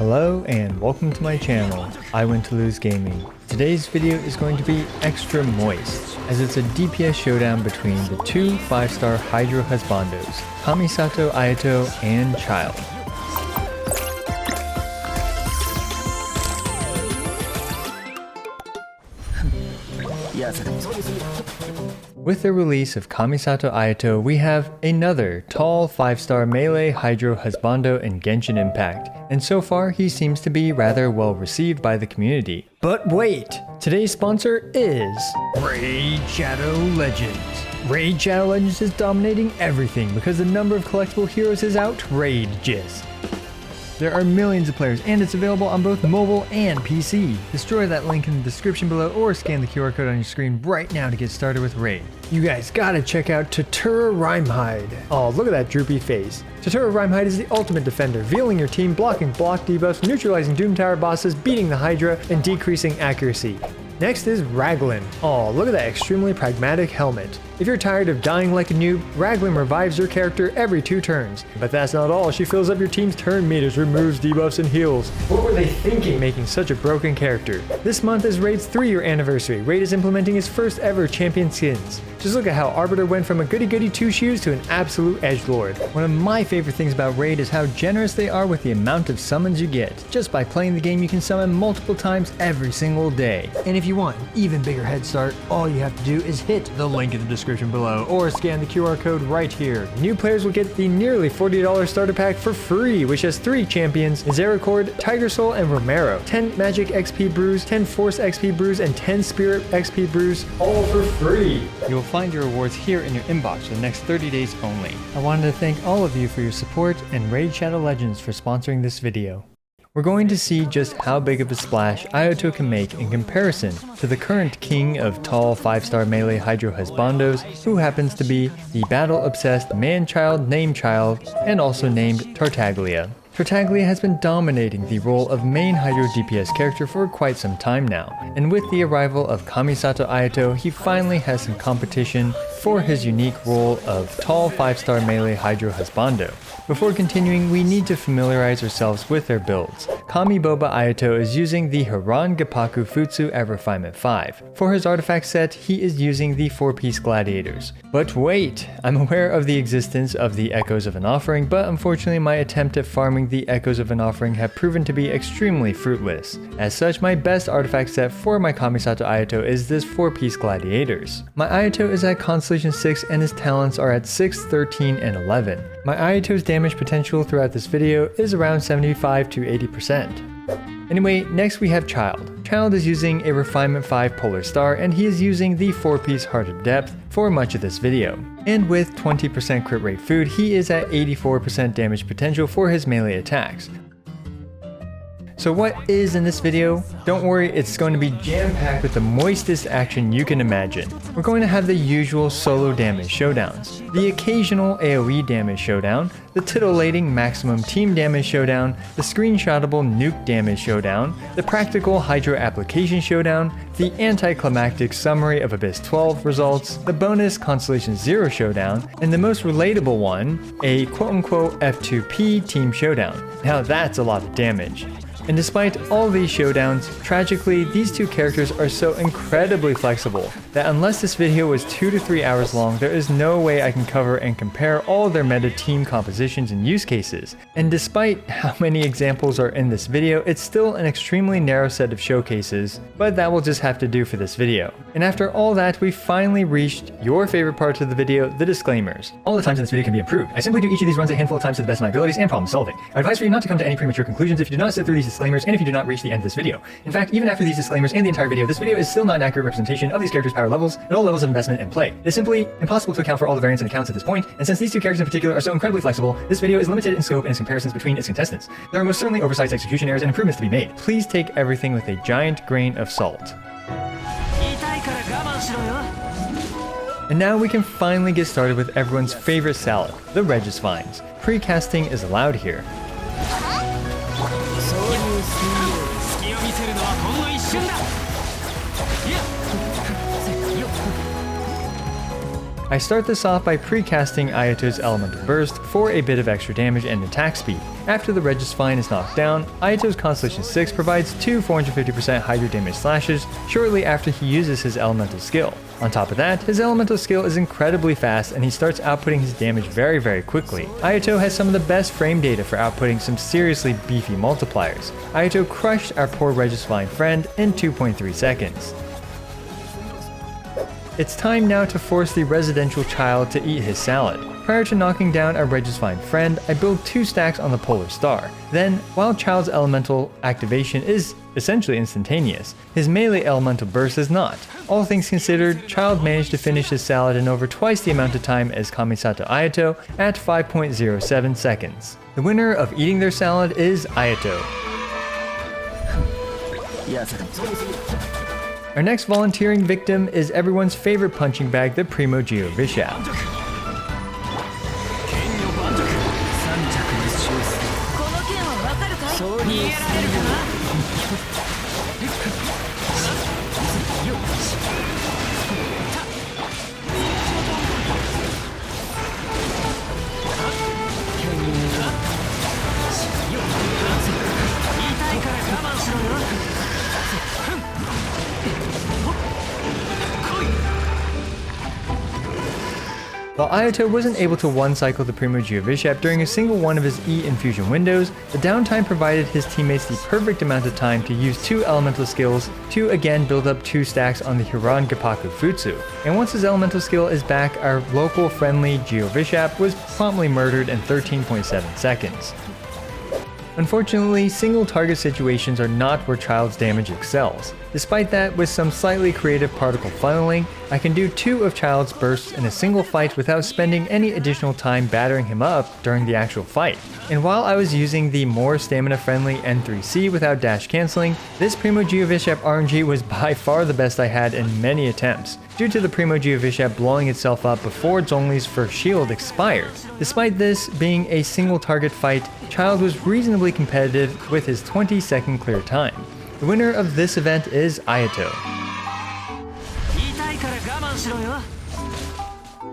Hello and welcome to my channel, I Win to Lose Gaming. Today's video is going to be extra moist, as it's a DPS showdown between the two 5-star Hydro husbandos, Kamisato Ayato and Childe. With the release of Kamisato Ayato, we have another tall 5-star melee Hydro husbando in Genshin Impact, and so far he seems to be rather well received by the community. But wait! Today's sponsor is Raid Shadow Legends. Raid Shadow Legends is dominating everything because the number of collectible heroes is outrageous. There are millions of players and it's available on both mobile and PC. Destroy that link in the description below or scan the QR code on your screen right now to get started with Raid. You guys gotta check out Tatura Rhymehide. Oh, look at that droopy face. Tatura Rhymehide is the ultimate defender, veiling your team, blocking block debuffs, neutralizing Doom Tower bosses, beating the Hydra, and decreasing accuracy. Next is Raglan. Oh, look at that extremely pragmatic helmet. If you're tired of dying like a noob, Raglan revives your character every 2 turns. But that's not all, she fills up your team's turn meters, removes debuffs and heals. What were they thinking making such a broken character? This month is Raid's 3-year anniversary. Raid is implementing its first ever champion skins. Just look at how Arbiter went from a goody-goody 2-shoes to an absolute edgelord. One of my favorite things about Raid is how generous they are with the amount of summons you get. Just by playing the game you can summon multiple times every single day. And if you want an even bigger head start, all you have to do is hit the link in the description below or scan the QR code right here. New players will get the nearly $40 starter pack for free, which has 3 champions, Zeracord, Tiger Soul, and Romero, 10 Magic XP brews, 10 Force XP brews, and 10 Spirit XP brews, all for free. You will find your rewards here in your inbox for the next 30 days only. I wanted to thank all of you for your support and Raid Shadow Legends for sponsoring this video. We're going to see just how big of a splash Ayato can make in comparison to the current king of tall 5-star melee Hydro husbandos, who happens to be the battle-obsessed man-child named Childe and also named Tartaglia. Tartaglia has been dominating the role of main Hydro DPS character for quite some time now, and with the arrival of Kamisato Ayato, he finally has some competition for his unique role of tall 5-star melee Hydro husbando. Before continuing, we need to familiarize ourselves with their builds. Kamiboba Ayato is using the Haran Gapaku Futsu at Refinement 5. For his artifact set, he is using the 4-piece gladiators. But wait! I'm aware of the existence of the Echoes of an Offering, but unfortunately my attempt at farming the Echoes of an Offering have proven to be extremely fruitless. As such, my best artifact set for my Kamisato Ayato is this 4-piece gladiators. My Ayato is at Constellation 6 and his talents are at 6, 13, and 11. My Ayato's damage potential throughout this video is around 75 to 80%. Anyway, next we have Childe. Childe is using a Refinement 5 Polar Star and he is using the 4-piece Heart of Depth for much of this video. And with 20% crit rate food, he is at 84% damage potential for his melee attacks. So what is in this video? Don't worry, it's going to be jam-packed with the moistest action you can imagine. We're going to have the usual solo damage showdowns, the occasional AOE damage showdown, the titillating maximum team damage showdown, the screenshotable nuke damage showdown, the practical Hydro application showdown, the anticlimactic summary of Abyss 12 results, the bonus Constellation 0 showdown, and the most relatable one, a quote-unquote F2P team showdown. Now that's a lot of damage. And despite all these showdowns, tragically, these two characters are so incredibly flexible that unless this video was 2 to 3 hours long, there is no way I can cover and compare all their meta team compositions and use cases. And despite how many examples are in this video, it's still an extremely narrow set of showcases, but that will just have to do for this video. And after all that, we finally reached your favorite part of the video, the disclaimers. All the times in this video can be improved. I simply do each of these runs a handful of times to the best of my abilities and problem solving. I advise for you not to come to any premature conclusions if you do not sit through these disclaimers and if you do not reach the end of this video. In fact, even after these disclaimers and the entire video, this video is still not an accurate representation of these characters' power levels and all levels of investment and play. It is simply impossible to account for all the variants and accounts at this point, and since these two characters in particular are so incredibly flexible, this video is limited in scope and its comparisons between its contestants. There are most certainly oversized execution errors and improvements to be made. Please take everything with a giant grain of salt. And now we can finally get started with everyone's favorite salad, the Regisvines. Pre-casting is allowed here. I start this off by pre-casting Ayato's Elemental Burst for a bit of extra damage and attack speed. After the Regisvine is knocked down, Ayato's Constellation 6 provides 2 450% Hydro damage slashes shortly after he uses his Elemental skill. On top of that, his Elemental skill is incredibly fast and he starts outputting his damage very quickly. Ayato has some of the best frame data for outputting some seriously beefy multipliers. Ayato crushed our poor Regisvine friend in 2.3 seconds. It's time now to force the residential child to eat his salad. Prior to knocking down our Regisvine friend, I build 2 stacks on the Polar Star. Then, while Child's elemental activation is essentially instantaneous, his melee elemental burst is not. All things considered, Child managed to finish his salad in over twice the amount of time as Kamisato Ayato at 5.07 seconds. The winner of eating their salad is Ayato. Our next volunteering victim is everyone's favorite punching bag, the Primogeovishap. While Ayato wasn't able to one-cycle the Primogeovishap during a single one of his E infusion windows, the downtime provided his teammates the perfect amount of time to use 2 elemental skills to again build up 2 stacks on the Huron Gappaku Futsu. And once his elemental skill is back, our local friendly Geovishap was promptly murdered in 13.7 seconds. Unfortunately, single target situations are not where Child's damage excels. Despite that, with some slightly creative particle funneling, I can do 2 of Child's bursts in a single fight without spending any additional time battering him up during the actual fight. And while I was using the more stamina-friendly N3C without dash cancelling, this Primogeovishap RNG was by far the best I had in many attempts, due to the Primogeovishap blowing itself up before Zhongli's first shield expired. Despite this being a single target fight, Child was reasonably competitive with his 20-second clear time. The winner of this event is Ayato.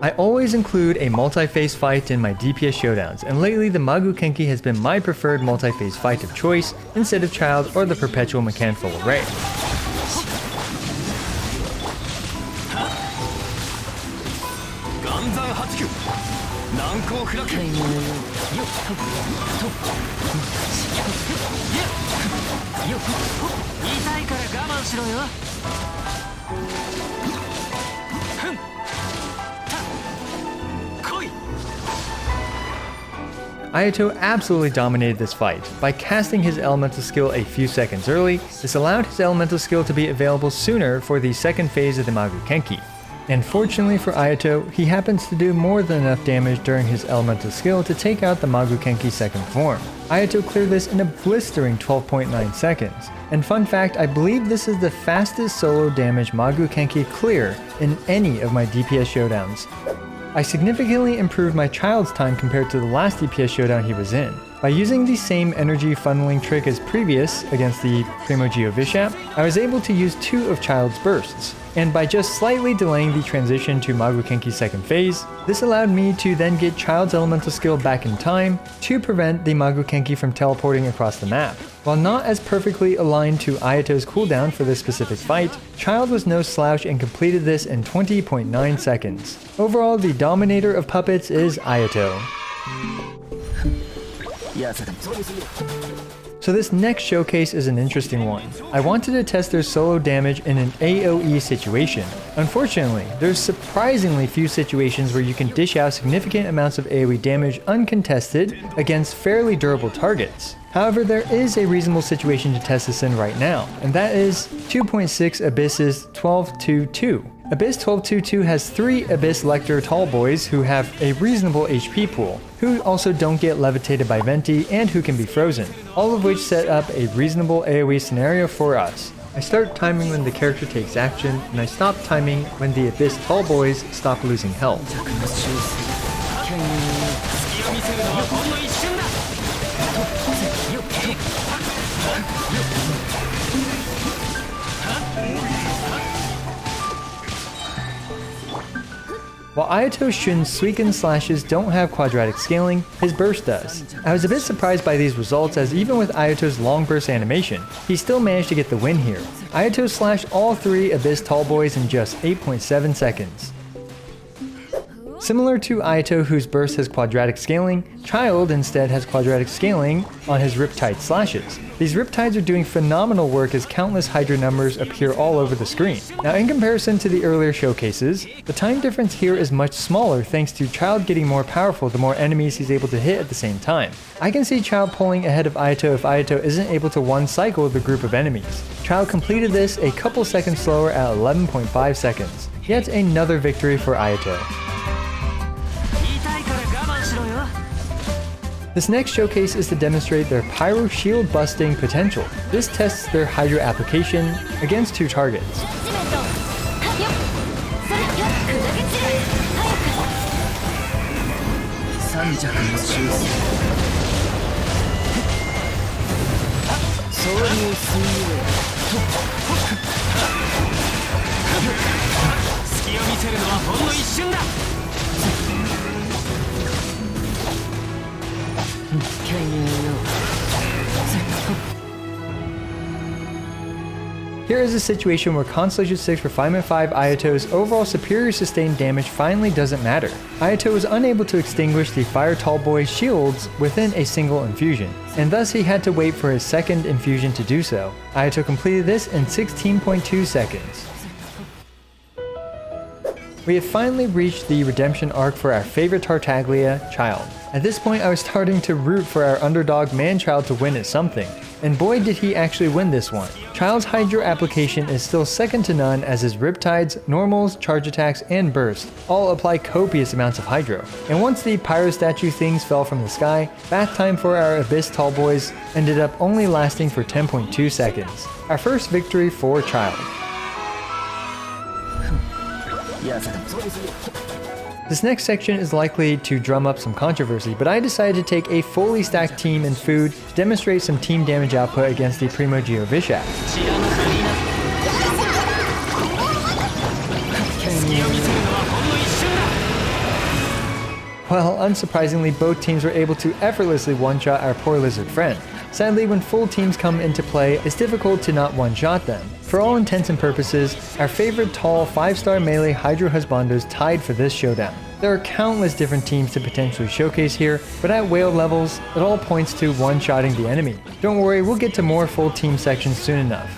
I always include a multi-phase fight in my DPS Showdowns, and lately the Maguu Kenki has been my preferred multi-phase fight of choice instead of Child or the Perpetual Mechanful Array. Ayato absolutely dominated this fight. By casting his elemental skill a few seconds early, this allowed his elemental skill to be available sooner for the second phase of the Maguu Kenki. And fortunately for Ayato, he happens to do more than enough damage during his elemental skill to take out the Maguu Kenki's second form. Ayato cleared this in a blistering 12.9 seconds. And fun fact, I believe this is the fastest solo damage Maguu Kenki clear in any of my DPS Showdowns. I significantly improved my Child's time compared to the last DPS Showdown he was in. By using the same energy funneling trick as previous against the Primogeovishap, I was able to use 2 of Child's bursts. And by just slightly delaying the transition to Maguu Kenki's second phase, this allowed me to then get Child's elemental skill back in time to prevent the Maguu Kenki from teleporting across the map. While not as perfectly aligned to Ayato's cooldown for this specific fight, Child was no slouch and completed this in 20.9 seconds. Overall, the dominator of puppets is Ayato. So this next showcase is an interesting one. I wanted to test their solo damage in an AOE situation. Unfortunately, there's surprisingly few situations where you can dish out significant amounts of AOE damage uncontested against fairly durable targets. However, there is a reasonable situation to test this in right now, and that is 2.6 Abyss's 1222. Abyss 1222 has 3 Abyss Lector Tallboys who have a reasonable HP pool, who also don't get levitated by Venti and who can be frozen, all of which set up a reasonable AOE scenario for us. I start timing when the character takes action, and I stop timing when the Abyss Tallboys stop losing health. While Ayato's Shun's Suiken slashes don't have quadratic scaling, his burst does. I was a bit surprised by these results, as even with Ayato's long burst animation, he still managed to get the win here. Ayato slashed all 3 Abyss Tallboys in just 8.7 seconds. Similar to Ayato, whose burst has quadratic scaling, Childe instead has quadratic scaling on his Riptide slashes. These Riptides are doing phenomenal work as countless Hydra numbers appear all over the screen. Now, in comparison to the earlier showcases, the time difference here is much smaller thanks to Childe getting more powerful the more enemies he's able to hit at the same time. I can see Childe pulling ahead of Ayato if Ayato isn't able to one-cycle the group of enemies. Childe completed this a couple seconds slower at 11.5 seconds. Yet another victory for Ayato. This next showcase is to demonstrate their Pyro shield busting potential. This tests their Hydra application against 2 targets. Here is a situation where Constellation 6 Refinement 5 Ayato's overall superior sustained damage finally doesn't matter. Ayato was unable to extinguish the Fire Tallboy's shields within a single infusion, and thus he had to wait for his second infusion to do so. Ayato completed this in 16.2 seconds. We have finally reached the redemption arc for our favorite Tartaglia, Childe. At this point, I was starting to root for our underdog man-child to win at something, and boy did he actually win this one. Childe's Hydro application is still second to none, as his Riptides, Normals, Charge Attacks, and Burst all apply copious amounts of Hydro. And once the Pyro statue things fell from the sky, bath time for our Abyss Tallboys ended up only lasting for 10.2 seconds. Our first victory for Childe. This next section is likely to drum up some controversy, but I decided to take a fully stacked team in food to demonstrate some team damage output against the Primogeovishap. Well, unsurprisingly, both teams were able to effortlessly one-shot our poor lizard friend. Sadly, when full teams come into play, it's difficult to not one-shot them. For all intents and purposes, our favorite tall 5-star melee Hydro husbandos tied for this showdown. There are countless different teams to potentially showcase here, but at whale levels, it all points to one-shotting the enemy. Don't worry, we'll get to more full team sections soon enough.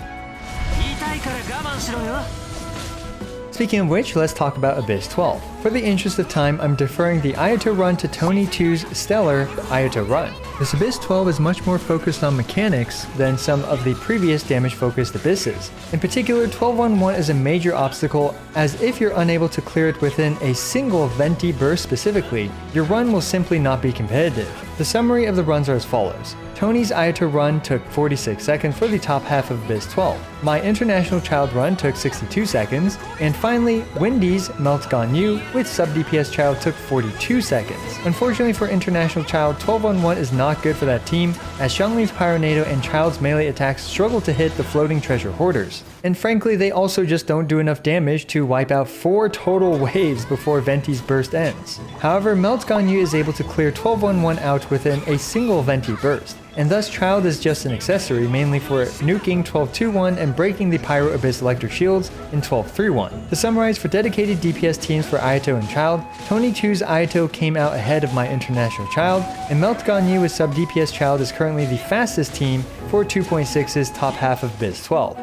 Speaking of which, let's talk about Abyss 12. For the interest of time, I'm deferring the Ayato run to Tony 2's stellar Ayato run. This Abyss 12 is much more focused on mechanics than some of the previous damage-focused Abysses. In particular, 12-1-1 is a major obstacle, as if you're unable to clear it within a single Venti burst specifically, your run will simply not be competitive. The summary of the runs are as follows. Tony's Ayato run took 46 seconds for the top half of Abyss 12. My International Childe run took 62 seconds, and finally, Wendy's Melt Ganyu with sub DPS Childe took 42 seconds. Unfortunately for International Childe, 12-1-1 is not good for that team, as Xiangling's Pyronado and Childe's melee attacks struggle to hit the floating treasure hoarders. And frankly, they also just don't do enough damage to wipe out 4 total waves before Venti's burst ends. However, Melt Ganyu is able to clear 12-1-1 out within a single Venti burst, and thus Childe is just an accessory mainly for nuking 12-2-1 and breaking the Pyro Abyss Electric Shields in 12-3-1. To summarize, for dedicated DPS teams for Ayato and Childe, Tony 2's Ayato came out ahead of my International Childe, and Melt Ganyu with sub DPS Childe is currently the fastest team for 2.6's top half of Abyss 12.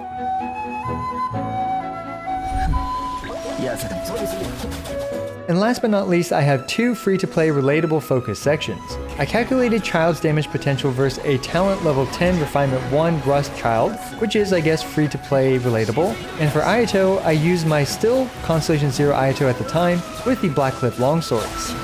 And last but not least, I have 2 free-to-play relatable focus sections. I calculated Childe's damage potential versus a talent level 10 refinement 1 Rust Childe, which is, I guess, free-to-play relatable. And for Ayato, I used my still Constellation 0 Ayato at the time with the Black Clip Longswords.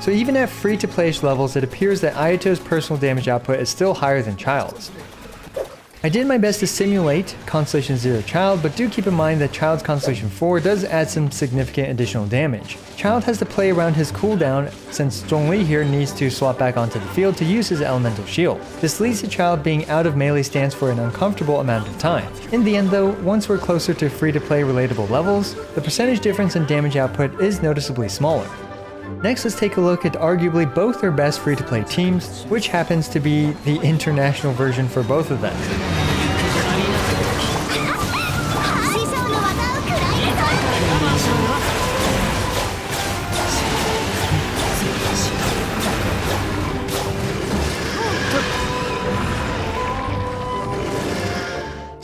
So even at free-to-play-ish levels, it appears that Ayato's personal damage output is still higher than Childe's. I did my best to simulate Constellation 0 Childe, but do keep in mind that Childe's Constellation 4 does add some significant additional damage. Childe has to play around his cooldown since Zhongli here needs to swap back onto the field to use his elemental shield. This leads to Childe being out of melee stance for an uncomfortable amount of time. In the end though, once we're closer to free-to-play relatable levels, the percentage difference in damage output is noticeably smaller. Next, let's take a look at arguably both their best free-to-play teams, which happens to be the international version for both of them.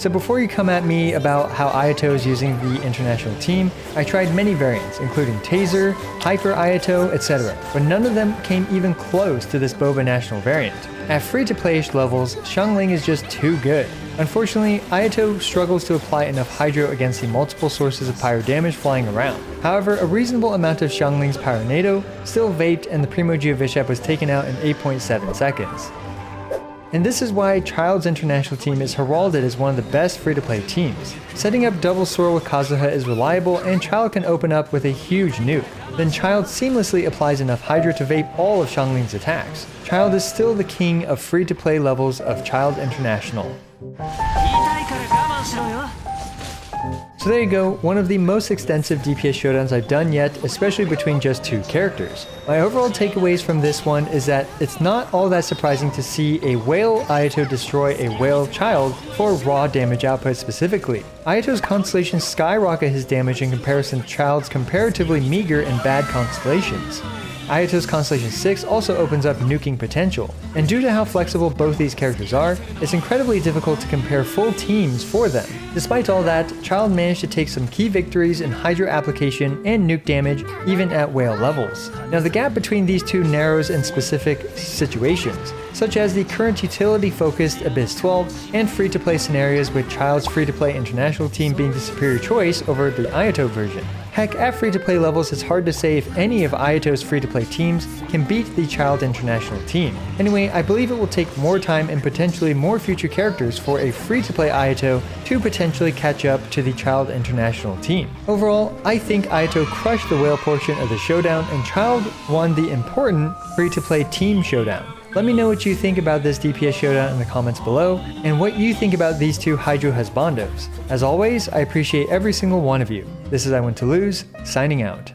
So before you come at me about how Ayato is using the international team, I tried many variants, including Taser, Hyper Ayato, etc., but none of them came even close to this Boba national variant. At free-to-play-ish levels, Xiangling is just too good. Unfortunately, Ayato struggles to apply enough Hydro against the multiple sources of Pyro damage flying around. However, a reasonable amount of Xiangling's Pyronado still vaped and the Primogeovishap was taken out in 8.7 seconds. And this is why Childe's international team is heralded as one of the best free-to-play teams. Setting up double swirl with Kazuha is reliable, and Childe can open up with a huge nuke. Then Childe seamlessly applies enough Hydra to vape all of Xiangling's attacks. Childe is still the king of free-to-play levels of Childe International. So there you go, one of the most extensive DPS showdowns I've done yet, especially between just two characters. My overall takeaways from this one is that it's not all that surprising to see a whale Ayato destroy a whale Childe for raw damage output specifically. Ayato's Constellation skyrocket his damage in comparison to Childe's comparatively meager and bad constellations. Ayato's Constellation 6 also opens up nuking potential, and due to how flexible both these characters are, it's incredibly difficult to compare full teams for them. Despite all that, Childe managed to take some key victories in Hydro application and nuke damage even at whale levels. Now the gap between these two narrows in specific situations, such as the current utility-focused Abyss 12 and free-to-play scenarios with Childe's free-to-play international team being the superior choice over the Ayato version. Heck, at free-to-play levels, it's hard to say if any of Ayato's free-to-play teams can beat the Childe international team. Anyway, I believe it will take more time and potentially more future characters for a free-to-play Ayato to potentially catch up to the Childe international team. Overall, I think Ayato crushed the whale portion of the showdown and Childe won the important free-to-play team showdown. Let me know what you think about this DPS showdown in the comments below, and what you think about these two Hydro husbandos. As always, I appreciate every single one of you. This is I Want to Lose, signing out.